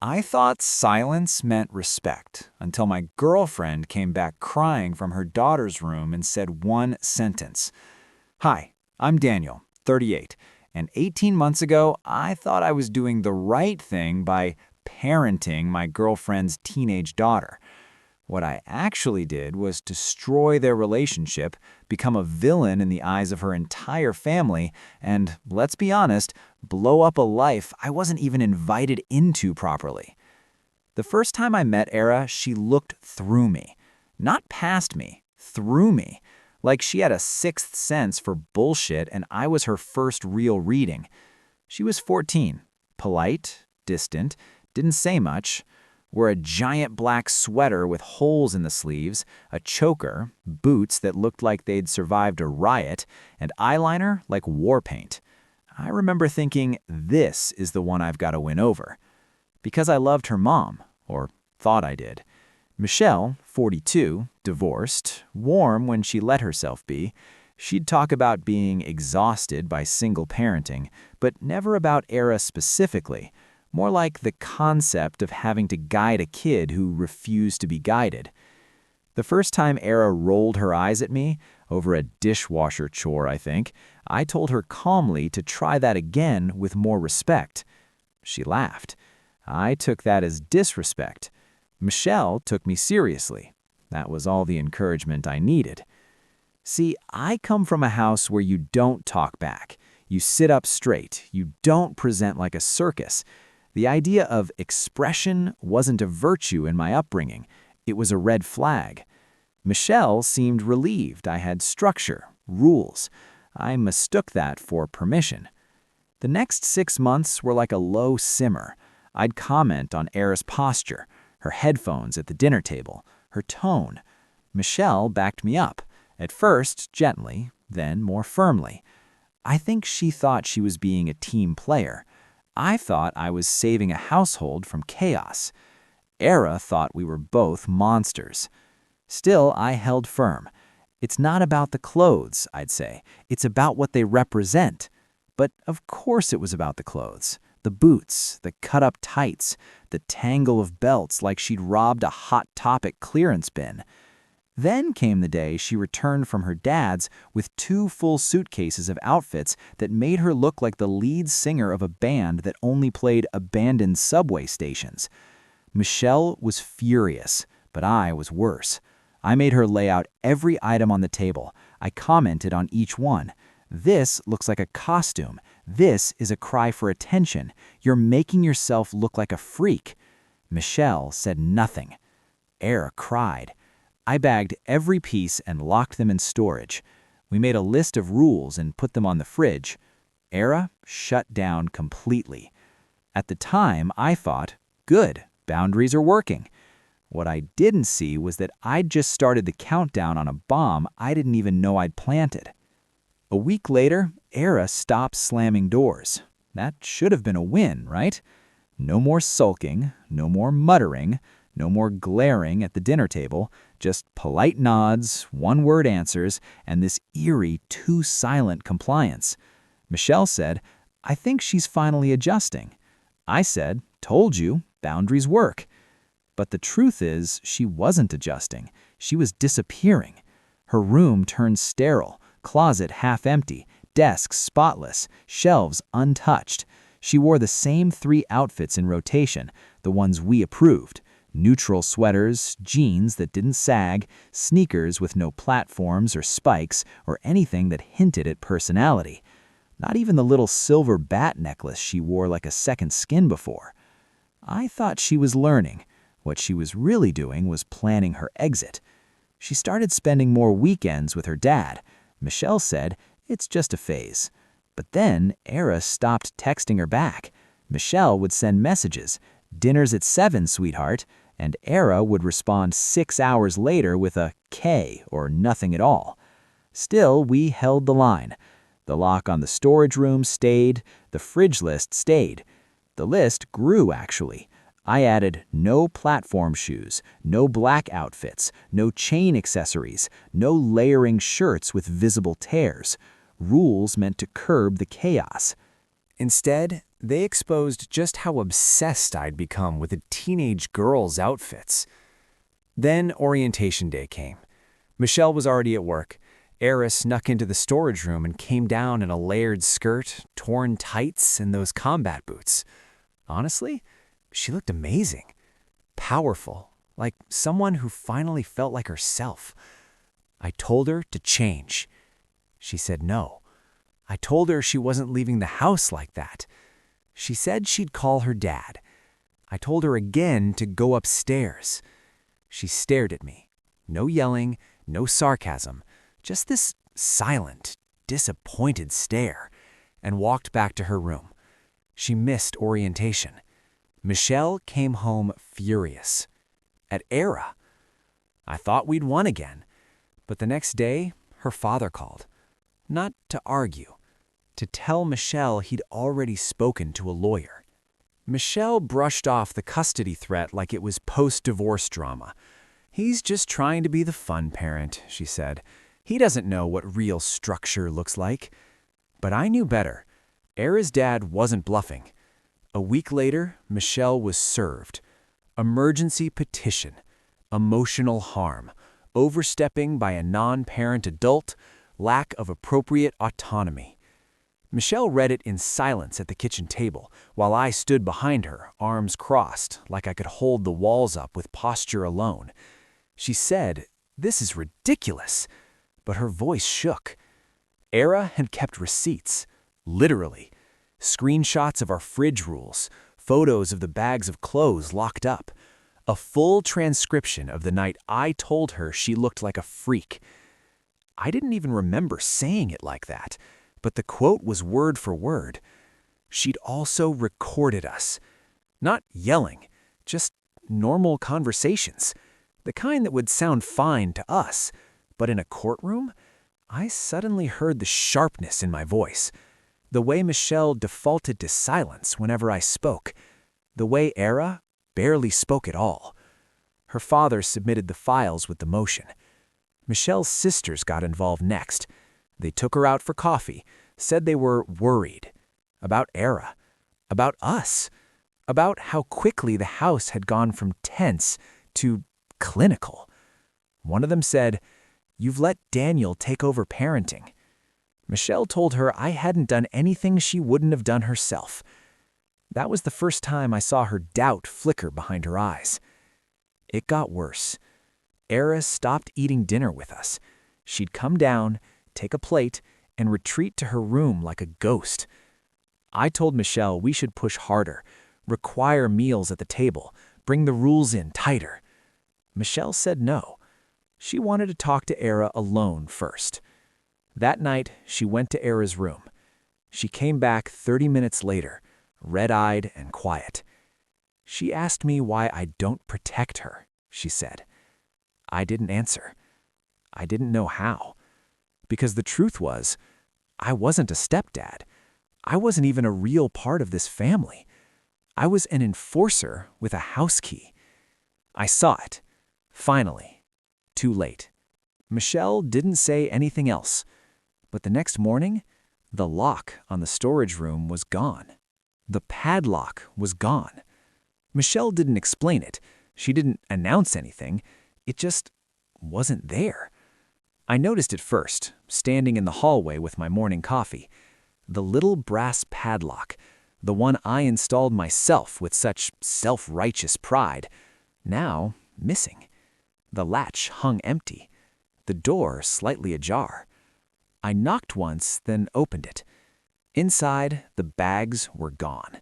I thought silence meant respect until my girlfriend came back crying from her daughter's room and said one sentence. Hi, I'm Daniel, 38, and 18 months ago, I thought I was doing the right thing by parenting my girlfriend's teenage daughter. What I actually did was destroy their relationship, become a villain in the eyes of her entire family, and, let's be honest, blow up a life I wasn't even invited into properly. The first time I met Era, she looked through me. Not past me, through me. Like she had a sixth sense for bullshit and I was her first real reading. She was 14, polite, distant, didn't say much, wore a giant black sweater with holes in the sleeves, a choker, boots that looked like they'd survived a riot, and eyeliner like war paint. I remember thinking, this is the one I've got to win over. Because I loved her mom, or thought I did. Michelle, 42, divorced, warm when she let herself be. She'd talk about being exhausted by single parenting, but never about Era specifically. More like the concept of having to guide a kid who refused to be guided. The first time Era rolled her eyes at me, over a dishwasher chore I think, I told her calmly to try that again with more respect. She laughed. I took that as disrespect. Michelle took me seriously. That was all the encouragement I needed. See, I come from a house where you don't talk back. You sit up straight. You don't present like a circus. The idea of expression wasn't a virtue in my upbringing. It was a red flag. Michelle seemed relieved I had structure, rules. I mistook that for permission. The next 6 months were like a low simmer. I'd comment on Era's posture, her headphones at the dinner table, her tone. Michelle backed me up, at first gently, then more firmly. I think she thought she was being a team player. I thought I was saving a household from chaos. Era thought we were both monsters. Still, I held firm. It's not about the clothes, I'd say. It's about what they represent. But of course it was about the clothes. The boots, the cut-up tights, the tangle of belts like she'd robbed a Hot Topic clearance bin. Then came the day she returned from her dad's with 2 full suitcases of outfits that made her look like the lead singer of a band that only played abandoned subway stations. Michelle was furious, but I was worse. I made her lay out every item on the table. I commented on each one. This looks like a costume. This is a cry for attention. You're making yourself look like a freak. Michelle said nothing. Era cried. I bagged every piece and locked them in storage. We made a list of rules and put them on the fridge. Era shut down completely. At the time, I thought, good, boundaries are working. What I didn't see was that I'd just started the countdown on a bomb I didn't even know I'd planted. A week later, Era stopped slamming doors. That should have been a win, right? No more sulking, no more muttering, no more glaring at the dinner table, just polite nods, one-word answers, and this eerie, too-silent compliance. Michelle said, I think she's finally adjusting. I said, told you, boundaries work. But the truth is, she wasn't adjusting. She was disappearing. Her room turned sterile, closet half empty, desk spotless, shelves untouched. She wore the same 3 outfits in rotation, the ones we approved. Neutral sweaters, jeans that didn't sag, sneakers with no platforms or spikes or anything that hinted at personality. Not even the little silver bat necklace she wore like a second skin before. I thought she was learning. What she was really doing was planning her exit. She started spending more weekends with her dad. Michelle said, it's just a phase. But then Era stopped texting her back. Michelle would send messages, dinner's at 7, sweetheart, and Era would respond 6 hours later with a K or nothing at all. Still, we held the line. The lock on the storage room stayed, the fridge list stayed. The list grew, actually. I added no platform shoes, no black outfits, no chain accessories, no layering shirts with visible tears. Rules meant to curb the chaos. Instead, they exposed just how obsessed I'd become with a teenage girl's outfits. Then orientation day came. Michelle was already at work. Era snuck into the storage room and came down in a layered skirt, torn tights, and those combat boots. Honestly, she looked amazing. Powerful, like someone who finally felt like herself. I told her to change. She said no. I told her she wasn't leaving the house like that. She said she'd call her dad. I told her again to go upstairs. She stared at me. No yelling, no sarcasm, just this silent, disappointed stare, and walked back to her room. She missed orientation. Michelle came home furious. At Era. I thought we'd won again, but the next day, her father called. Not to argue, to tell Michelle he'd already spoken to a lawyer. Michelle brushed off the custody threat like it was post-divorce drama. He's just trying to be the fun parent, she said. He doesn't know what real structure looks like. But I knew better. Era's dad wasn't bluffing. A week later, Michelle was served. Emergency petition. Emotional harm. Overstepping by a non-parent adult. Lack of appropriate autonomy. Michelle read it in silence at the kitchen table, while I stood behind her, arms crossed, like I could hold the walls up with posture alone. She said, "This is ridiculous," but her voice shook. Era had kept receipts, literally. Screenshots of our fridge rules, photos of the bags of clothes locked up. A full transcription of the night I told her she looked like a freak. I didn't even remember saying it like that, but the quote was word for word. She'd also recorded us. Not yelling, just normal conversations. The kind that would sound fine to us, but in a courtroom, I suddenly heard the sharpness in my voice. The way Michelle defaulted to silence whenever I spoke. The way Era barely spoke at all. Her father submitted the files with the motion. Michelle's sisters got involved next. They took her out for coffee, said they were worried. About Era. About us. About how quickly the house had gone from tense to clinical. One of them said, "You've let Daniel take over parenting." Michelle told her I hadn't done anything she wouldn't have done herself. That was the first time I saw her doubt flicker behind her eyes. It got worse. Era stopped eating dinner with us. She'd come down, take a plate, and retreat to her room like a ghost. I told Michelle we should push harder, require meals at the table, bring the rules in tighter. Michelle said no. She wanted to talk to Era alone first. That night, she went to Era's room. She came back 30 minutes later, red-eyed and quiet. She asked me why I don't protect her, she said. I didn't answer. I didn't know how. Because the truth was, I wasn't a stepdad. I wasn't even a real part of this family. I was an enforcer with a house key. I saw it. Finally. Too late. Michelle didn't say anything else. But the next morning, the lock on the storage room was gone. The padlock was gone. Michelle didn't explain it. She didn't announce anything. It just wasn't there. I noticed it first, standing in the hallway with my morning coffee. The little brass padlock, the one I installed myself with such self-righteous pride, now missing. The latch hung empty, the door slightly ajar. I knocked once, then opened it. Inside, the bags were gone.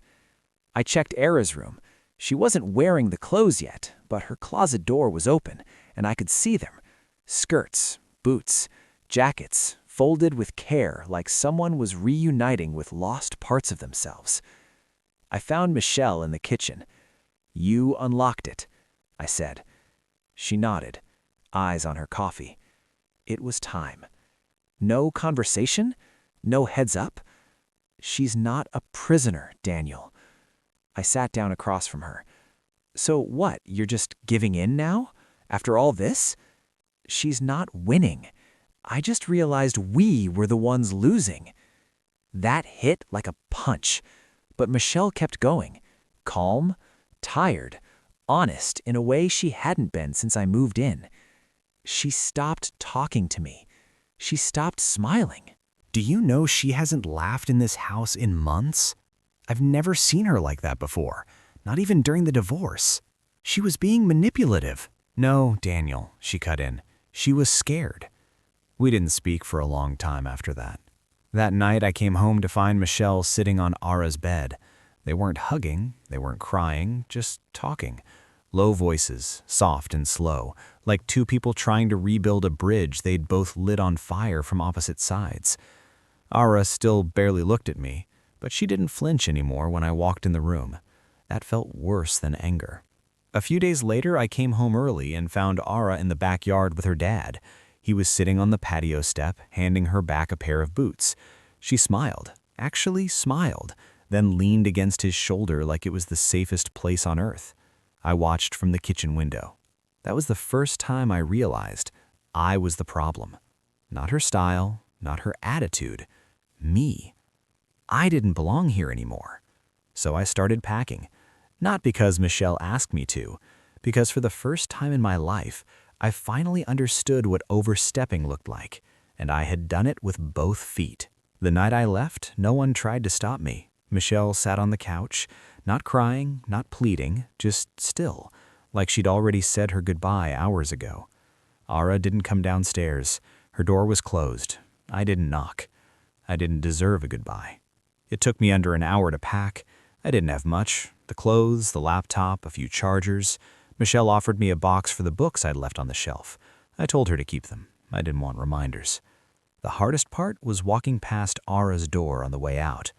I checked Era's room. She wasn't wearing the clothes yet, but her closet door was open, and I could see them. Skirts, boots, jackets, folded with care like someone was reuniting with lost parts of themselves. I found Michelle in the kitchen. "You unlocked it," I said. She nodded, eyes on her coffee. It was time. No conversation? No heads up? She's not a prisoner, Daniel. I sat down across from her. So what, you're just giving in now? After all this? She's not winning. I just realized we were the ones losing. That hit like a punch. But Michelle kept going, calm, tired, honest in a way she hadn't been since I moved in. She stopped talking to me. She stopped smiling. Do you know she hasn't laughed in this house in months? I've never seen her like that before, not even during the divorce. She was being manipulative. No, Daniel, she cut in. She was scared. We didn't speak for a long time after that. That night I came home to find Michelle sitting on Ara's bed. They weren't hugging, they weren't crying, just talking. Low voices, soft and slow, like two people trying to rebuild a bridge they'd both lit on fire from opposite sides. Ara still barely looked at me, but she didn't flinch anymore when I walked in the room. That felt worse than anger. A few days later, I came home early and found Ara in the backyard with her dad. He was sitting on the patio step, handing her back a pair of boots. She smiled, actually smiled, then leaned against his shoulder like it was the safest place on earth. I watched from the kitchen window. That was the first time I realized I was the problem. Not her style, not her attitude, me. I didn't belong here anymore. So I started packing. Not because Michelle asked me to, because for the first time in my life, I finally understood what overstepping looked like, and I had done it with both feet. The night I left, no one tried to stop me. Michelle sat on the couch, not crying, not pleading, just still, like she'd already said her goodbye hours ago. Ara didn't come downstairs. Her door was closed. I didn't knock. I didn't deserve a goodbye. It took me under an hour to pack. I didn't have much. The clothes, the laptop, a few chargers. Michelle offered me a box for the books I'd left on the shelf. I told her to keep them. I didn't want reminders. The hardest part was walking past Ara's door on the way out.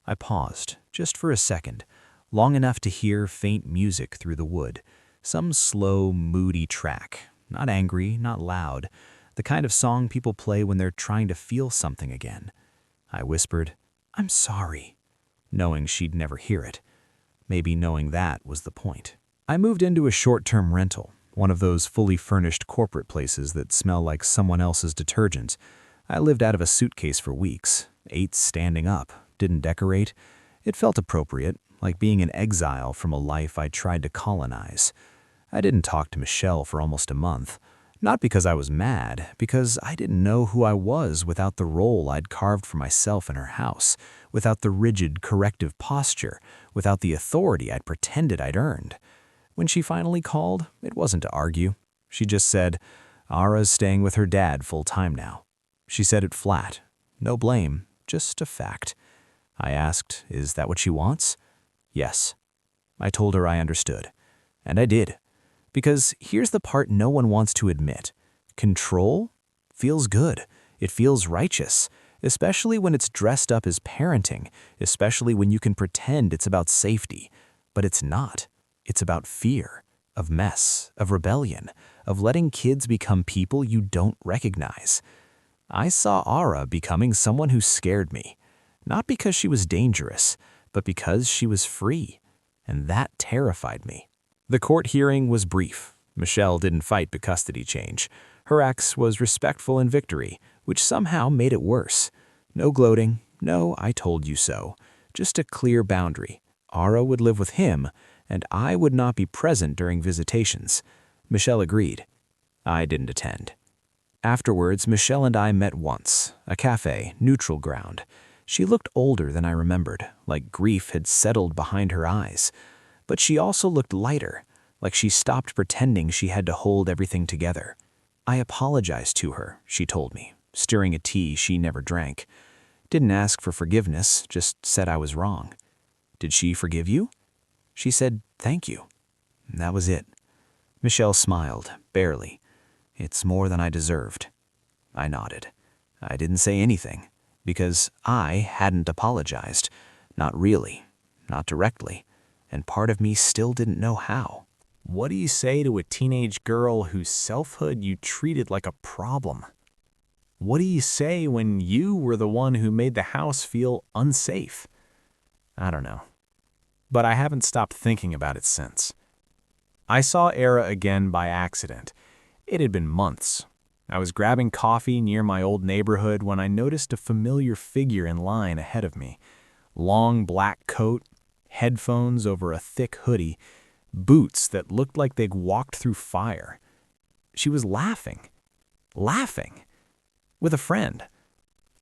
I paused, just for a second, long enough to hear faint music through the wood. Some slow, moody track. Not angry, not loud. The kind of song people play when they're trying to feel something again. I whispered, "I'm sorry," knowing she'd never hear it. Maybe knowing that was the point. I moved into a short-term rental, one of those fully furnished corporate places that smell like someone else's detergent. I lived out of a suitcase for weeks, ate standing up, didn't decorate. It felt appropriate, like being in exile from a life I tried to colonize. I didn't talk to Michelle for almost a month. Not because I was mad, because I didn't know who I was without the role I'd carved for myself in her house, without the rigid, corrective posture, without the authority I'd pretended I'd earned. When she finally called, it wasn't to argue. She just said, "Ara's staying with her dad full-time now." She said it flat. No blame, just a fact. I asked, "Is that what she wants?" "Yes." I told her I understood. And I did. Because here's the part no one wants to admit. Control feels good. It feels righteous, especially when it's dressed up as parenting, especially when you can pretend it's about safety. But it's not. It's about fear, of mess, of rebellion, of letting kids become people you don't recognize. I saw Ara becoming someone who scared me. Not because she was dangerous, but because she was free. And that terrified me. The court hearing was brief. Michelle didn't fight the custody change. Her ex was respectful in victory, which somehow made it worse. No gloating, no "I told you so." Just a clear boundary. Ara would live with him, and I would not be present during visitations. Michelle agreed. I didn't attend. Afterwards, Michelle and I met once, a cafe, neutral ground. She looked older than I remembered, like grief had settled behind her eyes. But she also looked lighter, like she stopped pretending she had to hold everything together. I apologized to her, she told me, stirring a tea she never drank. Didn't ask for forgiveness, just said I was wrong. Did she forgive you? She said, "Thank you." That was it. Michelle smiled, barely. "It's more than I deserved." I nodded. I didn't say anything, because I hadn't apologized. Not really, not directly, and part of me still didn't know how. What do you say to a teenage girl whose selfhood you treated like a problem? What do you say when you were the one who made the house feel unsafe? I don't know. But I haven't stopped thinking about it since. I saw Ara again by accident. It had been months. I was grabbing coffee near my old neighborhood when I noticed a familiar figure in line ahead of me. Long black coat, headphones over a thick hoodie, boots that looked like they'd walked through fire. She was laughing. With a friend.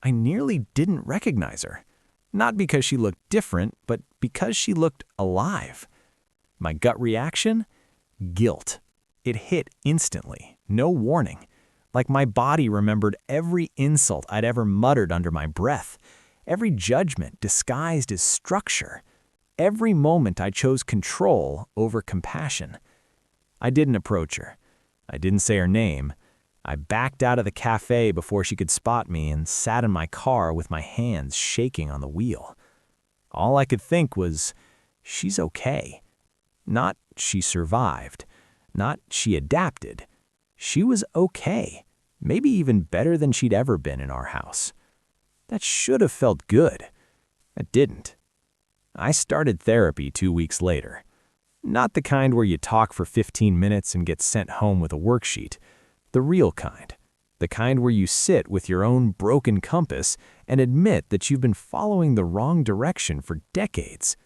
I nearly didn't recognize her. Not because she looked different, but because she looked alive. My gut reaction? Guilt. It hit instantly, no warning. Like my body remembered every insult I'd ever muttered under my breath, every judgment disguised as structure, every moment I chose control over compassion. I didn't approach her. I didn't say her name. I backed out of the cafe before she could spot me and sat in my car with my hands shaking on the wheel. All I could think was, she's okay. Not she survived. Not she adapted. She was okay. Maybe even better than she'd ever been in our house. That should have felt good. It didn't. I started therapy 2 weeks later. Not the kind where you talk for 15 minutes and get sent home with a worksheet. The real kind. The kind where you sit with your own broken compass and admit that you've been following the wrong direction for decades.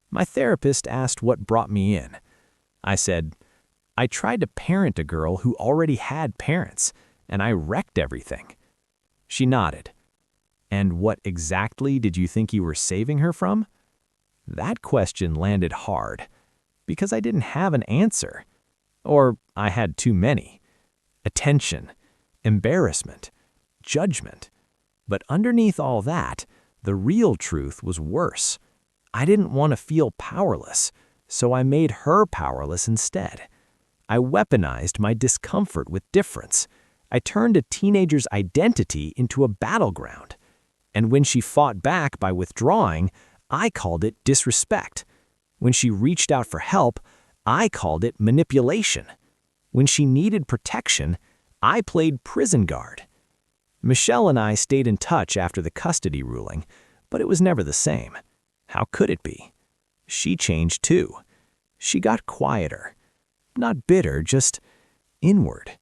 My therapist asked what brought me in. I said, I tried to parent a girl who already had parents, and I wrecked everything. She nodded. And what exactly did you think you were saving her from? That question landed hard, because I didn't have an answer. Or I had too many. Attention, embarrassment, judgment. But underneath all that, the real truth was worse. I didn't want to feel powerless, so I made her powerless instead. I weaponized my discomfort with difference. I turned a teenager's identity into a battleground. And when she fought back by withdrawing, I called it disrespect. When she reached out for help, I called it manipulation. When she needed protection, I played prison guard. Michelle and I stayed in touch after the custody ruling, but it was never the same. How could it be? She changed too. She got quieter. Not bitter, just inward.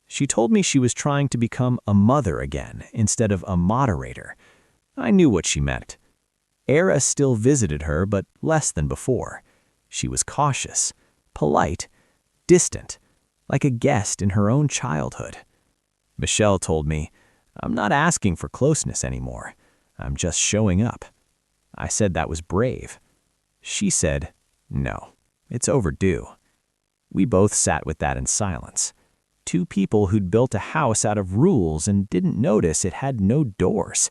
She told me she was trying to become a mother again instead of a moderator. I knew what she meant. Era still visited her, but less than before. She was cautious, polite, distant, like a guest in her own childhood. Michelle told me, I'm not asking for closeness anymore. I'm just showing up. I said that was brave. She said, no, it's overdue. We both sat with that in silence. Two people who'd built a house out of rules and didn't notice it had no doors.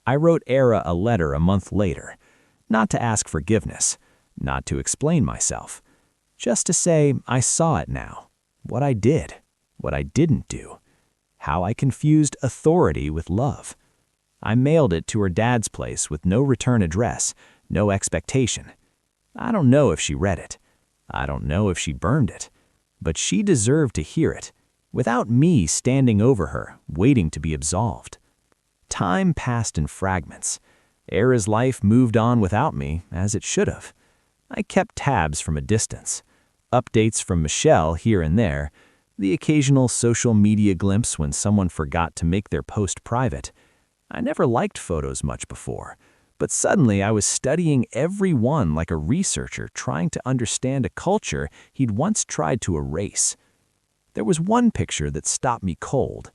I wrote Era a letter a month later, not to ask forgiveness, not to explain myself, just to say I saw it now, what I did, what I didn't do, how I confused authority with love. I mailed it to her dad's place with no return address, no expectation. I don't know if she read it. I don't know if she burned it. But she deserved to hear it, without me standing over her, waiting to be absolved. Time passed in fragments. Era's life moved on without me, as it should have. I kept tabs from a distance. Updates from Michelle here and there, the occasional social media glimpse when someone forgot to make their post private. I never liked photos much before, but suddenly I was studying every one like a researcher trying to understand a culture he'd once tried to erase. There was one picture that stopped me cold.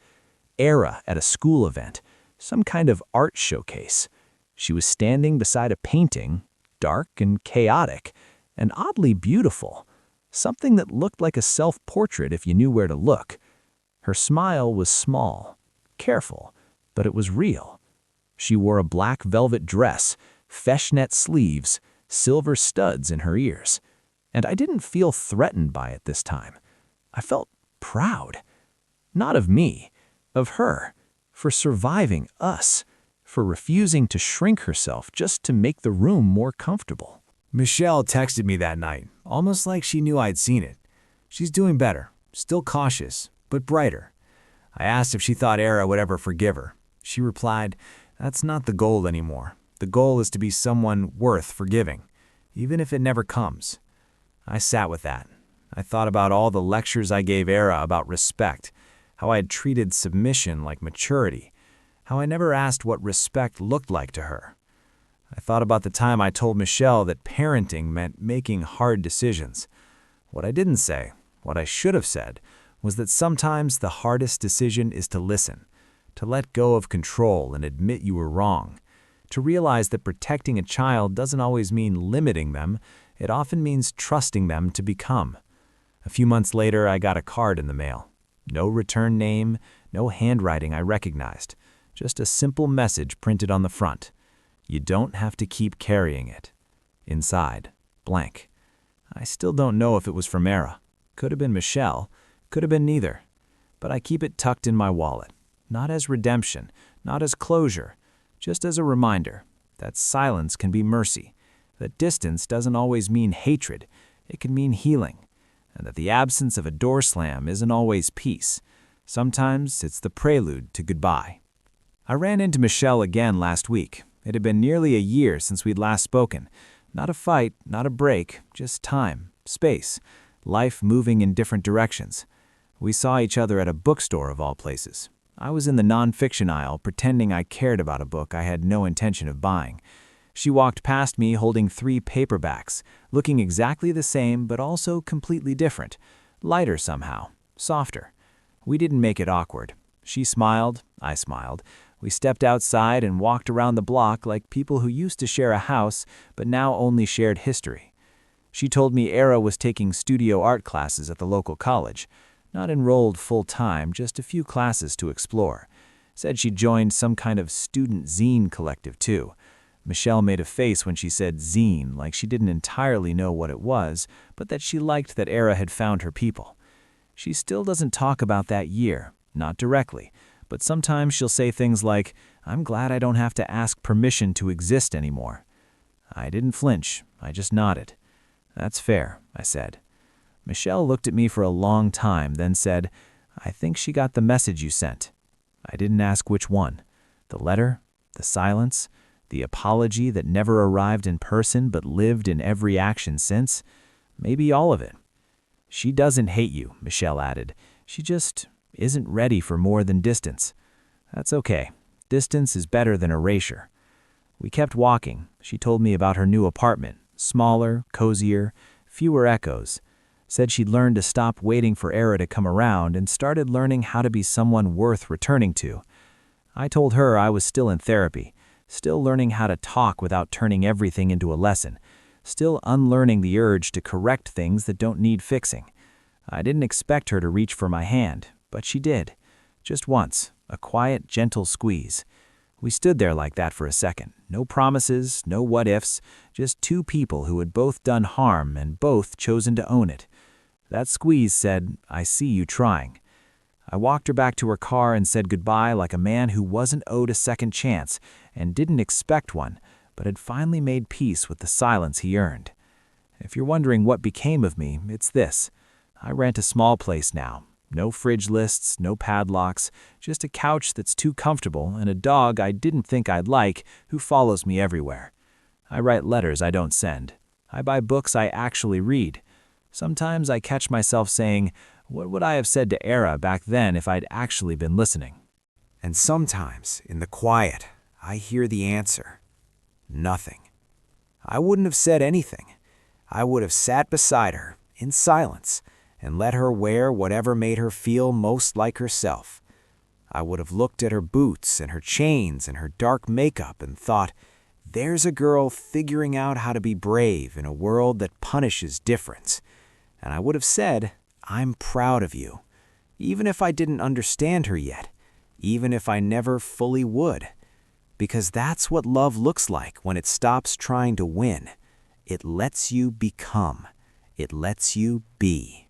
Era at a school event, some kind of art showcase. She was standing beside a painting, dark and chaotic, and oddly beautiful. Something that looked like a self-portrait if you knew where to look. Her smile was small, careful, but it was real. She wore a black velvet dress, fishnet sleeves, silver studs in her ears. And I didn't feel threatened by it this time. I felt proud. Not of me, of her, for surviving us, for refusing to shrink herself just to make the room more comfortable. Michelle texted me that night, almost like she knew I'd seen it. She's doing better, still cautious, but brighter. I asked if she thought Era would ever forgive her. She replied, that's not the goal anymore. The goal is to be someone worth forgiving, even if it never comes. I sat with that. I thought about all the lectures I gave Era about respect, how I had treated submission like maturity, how I never asked what respect looked like to her. I thought about the time I told Michelle that parenting meant making hard decisions. What I didn't say, what I should have said, was that sometimes the hardest decision is to listen, to let go of control and admit you were wrong, to realize that protecting a child doesn't always mean limiting them, it often means trusting them to become. A few months later, I got a card in the mail. No return name, no handwriting I recognized, just a simple message printed on the front. You don't have to keep carrying it. Inside, blank. I still don't know if it was from Era. Could have been Michelle, could have been neither. But I keep it tucked in my wallet, not as redemption, not as closure, just as a reminder that silence can be mercy, that distance doesn't always mean hatred, it can mean healing, and that the absence of a door slam isn't always peace. Sometimes it's the prelude to goodbye. I ran into Michelle again last week. It had been nearly a year since we'd last spoken. Not a fight, not a break, just time, space, life moving in different directions. We saw each other at a bookstore of all places. I was in the nonfiction aisle pretending I cared about a book I had no intention of buying. She walked past me holding 3 paperbacks, looking exactly the same but also completely different, lighter somehow, softer. We didn't make it awkward. She smiled, I smiled. We stepped outside and walked around the block like people who used to share a house but now only shared history. She told me Era was taking studio art classes at the local college. Not enrolled full-time, just a few classes to explore. Said she joined some kind of student zine collective too. Michelle made a face when she said zine, like she didn't entirely know what it was, but that she liked that Era had found her people. She still doesn't talk about that year, not directly, but sometimes she'll say things like, "I'm glad I don't have to ask permission to exist anymore." I didn't flinch, I just nodded. "That's fair," I said. Michelle looked at me for a long time, then said, "I think she got the message you sent." I didn't ask which one. The letter, the silence, the apology that never arrived in person but lived in every action since. Maybe all of it. "She doesn't hate you," Michelle added. "She just isn't ready for more than distance." That's okay. Distance is better than erasure. We kept walking. She told me about her new apartment, smaller, cozier, fewer echoes. Said she'd learned to stop waiting for Era to come around and started learning how to be someone worth returning to. I told her I was still in therapy, still learning how to talk without turning everything into a lesson, still unlearning the urge to correct things that don't need fixing. I didn't expect her to reach for my hand, but she did. Just once, a quiet, gentle squeeze. We stood there like that for a second. No promises, no what-ifs, just 2 people who had both done harm and both chosen to own it. That squeeze said, "I see you trying." I walked her back to her car and said goodbye like a man who wasn't owed a second chance and didn't expect one, but had finally made peace with the silence he earned. If you're wondering what became of me, it's this. I rent a small place now. No fridge lists, no padlocks, just a couch that's too comfortable and a dog I didn't think I'd like who follows me everywhere. I write letters I don't send. I buy books I actually read. Sometimes I catch myself saying, what would I have said to Era back then if I'd actually been listening? And sometimes, in the quiet, I hear the answer. Nothing. I wouldn't have said anything. I would have sat beside her, in silence, and let her wear whatever made her feel most like herself. I would have looked at her boots and her chains and her dark makeup and thought, there's a girl figuring out how to be brave in a world that punishes difference. And I would have said, I'm proud of you, even if I didn't understand her yet, even if I never fully would. Because that's what love looks like when it stops trying to win. It lets you become. It lets you be.